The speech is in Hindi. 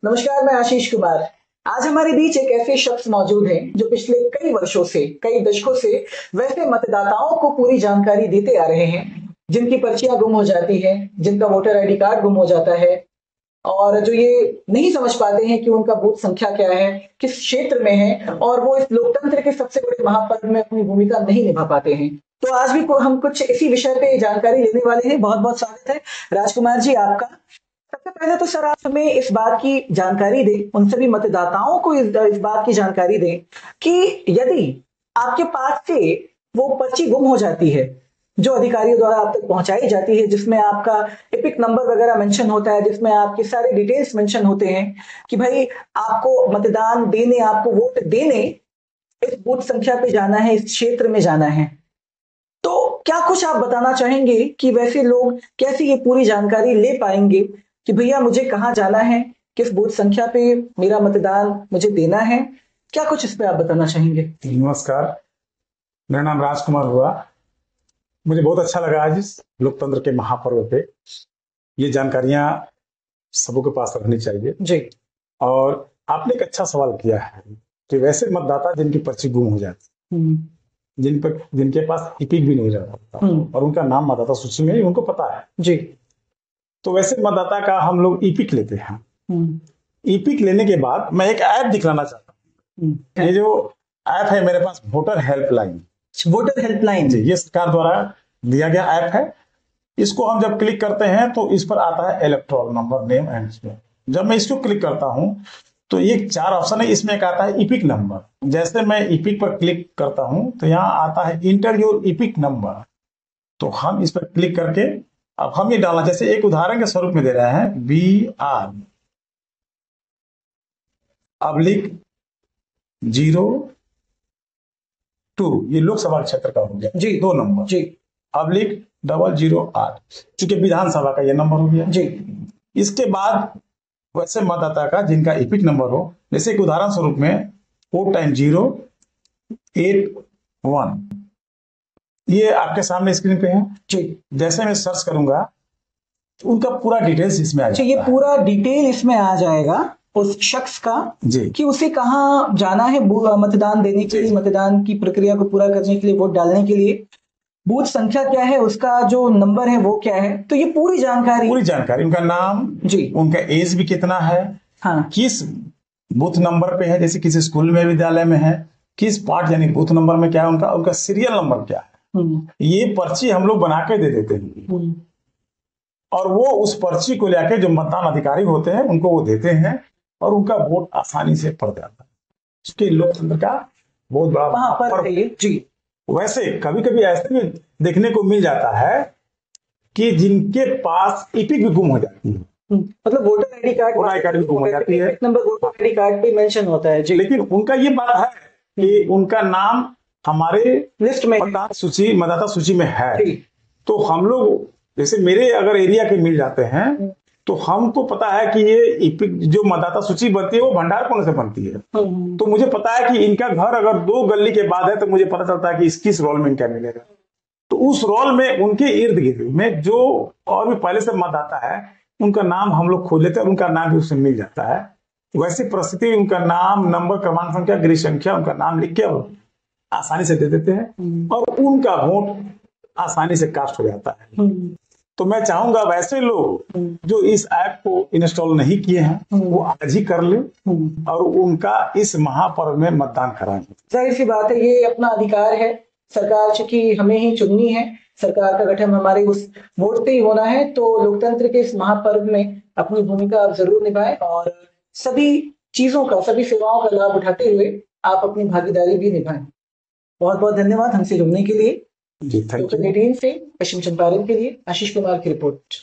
नमस्कार, मैं आशीष कुमार। आज हमारे बीच एक ऐसे शख्स मौजूद हैं जो पिछले कई वर्षों से, कई दशकों से वैसे मतदाताओं को पूरी जानकारी देते आ रहे हैं जिनकी पर्चियां गुम हो जाती हैं, जिनका वोटर आईडी कार्ड गुम हो जाता है और जो ये नहीं समझ पाते हैं कि उनका बूथ संख्या क्या है, किस क्षेत्र में है, और वो इस लोकतंत्र के सबसे बड़े महापर्व में अपनी भूमिका नहीं निभा पाते हैं। तो आज भी हम कुछ इसी विषय पे जानकारी लेने वाले हैं। बहुत बहुत स्वागत है राजकुमार जी आपका। सबसे पहले तो सर, आप हमें इस बात की जानकारी दें, उन सभी मतदाताओं को इस बात की जानकारी दें कि यदि आपके पास से वो पर्ची गुम हो जाती है जो अधिकारियों द्वारा आप तक पहुंचाई जाती है, जिसमें आपका एपिक नंबर वगैरह मेंशन होता है, जिसमें आपके सारे डिटेल्स मेंशन होते हैं कि भाई आपको मतदान देने, आपको वोट देने इस बूथ संख्या पे जाना है, इस क्षेत्र में जाना है, तो क्या कुछ आप बताना चाहेंगे कि वैसे लोग कैसे ये पूरी जानकारी ले पाएंगे कि भैया मुझे कहाँ जाना है, किस बूथ संख्या पे मेरा मतदान मुझे देना है? क्या कुछ इस पे आप बताना चाहेंगे? नमस्कार, मेरा नाम राजकुमार हुआ। मुझे बहुत अच्छा लगा आज इस लोकतंत्र के महापर्व पे ये जानकारियां सबों के पास रखनी चाहिए जी। और आपने एक अच्छा सवाल किया है कि वैसे मतदाता जिनकी पर्ची गुम हो जाती, जिनके पास इपिक भी नहीं रहता और उनका नाम मतदाता सूची में उनको पता है जी, तो वैसे मतदाता का हम लोग इपिक लेते हैं। इपिक लेने के बाद मैं एक ऐप दिखलाना चाहता हूँ। ये जो ऐप है मेरे पास, वोटर हेल्पलाइन। वोटर हेल्पलाइन जी, ये सरकार द्वारा दिया गया ऐप है। इसको हम जब क्लिक करते हैं तो इस पर आता है electoral number, name and spell. जब मैं इसको क्लिक करता हूं तो ये 4 ऑप्शन है, इसमें एक आता है इपिक नंबर। जैसे मैं इपिक पर क्लिक करता हूं तो यहाँ आता है इंटर योर इपिक नंबर। तो हम इस पर क्लिक करके अब हम ये डालना, जैसे एक उदाहरण के स्वरूप में दे रहे हैं BR अब्लिक 02, ये लोकसभा क्षेत्र का हो गया जी, 2 नंबर जी, अब्लिक 008, चूंकि विधानसभा का ये नंबर हो गया जी। इसके बाद वैसे मतदाता का जिनका इपिक नंबर हो, जैसे एक उदाहरण स्वरूप में 4 टाइम 081, ये आपके सामने स्क्रीन पे है जी। जैसे मैं सर्च करूंगा तो उनका पूरा डिटेल्स इसमें आ जाएगा। ये पूरा डिटेल इसमें आ जाएगा उस शख्स का जी, कि उसे कहाँ जाना है मतदान देने के लिए, मतदान की प्रक्रिया को पूरा करने के लिए, वोट डालने के लिए, बूथ संख्या क्या है, उसका जो नंबर है वो क्या है। तो ये पूरी जानकारी, उनका नाम जी, उनका एज भी कितना है, हाँ, किस बूथ नंबर पे है, जैसे किसी स्कूल में, विद्यालय में है, किस पार्ट यानी बूथ नंबर में क्या है, उनका सीरियल नंबर क्या है, ये पर्ची हम लोग बना के दे देते हैं और वो उस पर्ची को लेके जो मतदान अधिकारी होते हैं उनको वो देते हैं और उनका वोट आसानी से पड़ जाता है। इसके लोकतंत्र का बहुत बड़ा पर्व है जी। वैसे कभी कभी ऐसे भी देखने को मिल जाता है कि जिनके पास इपिक भी गुम हो जाती है, मतलब वोटर आईडी कार्ड भी गुम हो जाती है, नंबर वोटर आईडी कार्ड पे मेंशन होता है जी। लेकिन उनका ये बात है कि उनका नाम हमारे लिस्ट में, मतदाता सूची में है। तो हम लोग, जैसे मेरे अगर एरिया के मिल जाते हैं तो हमको पता है कि ये इपिक जो मतदाता सूची बनती है वो भंडारपुर से बनती है। तो मुझे पता है कि इनका घर अगर 2 गली के बाद है तो मुझे पता चलता है कि किस रोल में इनका मिलेगा। तो उस रोल में उनके इर्द गिर्द में जो और भी पहले से मतदाता है उनका नाम हम लोग खोज लेते हैं और उनका नाम भी उससे मिल जाता है। वैसी परिस्थिति उनका नाम, नंबर, क्रमांक संख्या, गृह संख्या, उनका नाम लिख के आसानी से दे देते हैं और उनका वोट आसानी से कास्ट हो जाता है। तो मैं चाहूंगा वैसे लोग जो इस ऐप को इंस्टॉल नहीं किए हैं वो आज ही कर ले और उनका इस महापर्व में मतदान कराएं। जाहिर सी बात है, ये अपना अधिकार है। सरकार चूंकि हमें ही चुननी है, सरकार का गठन हमारे उस वोट से ही होना है, तो लोकतंत्र के इस महापर्व में अपनी भूमिका आप जरूर निभाएं और सभी चीजों का, सभी सेवाओं का लाभ उठाते हुए आप अपनी भागीदारी भी निभाएं। बहुत बहुत धन्यवाद हमसे जुड़ने के लिए। जी, थैंक यू। से पश्चिम चंपारण के लिए आशीष कुमार की रिपोर्ट।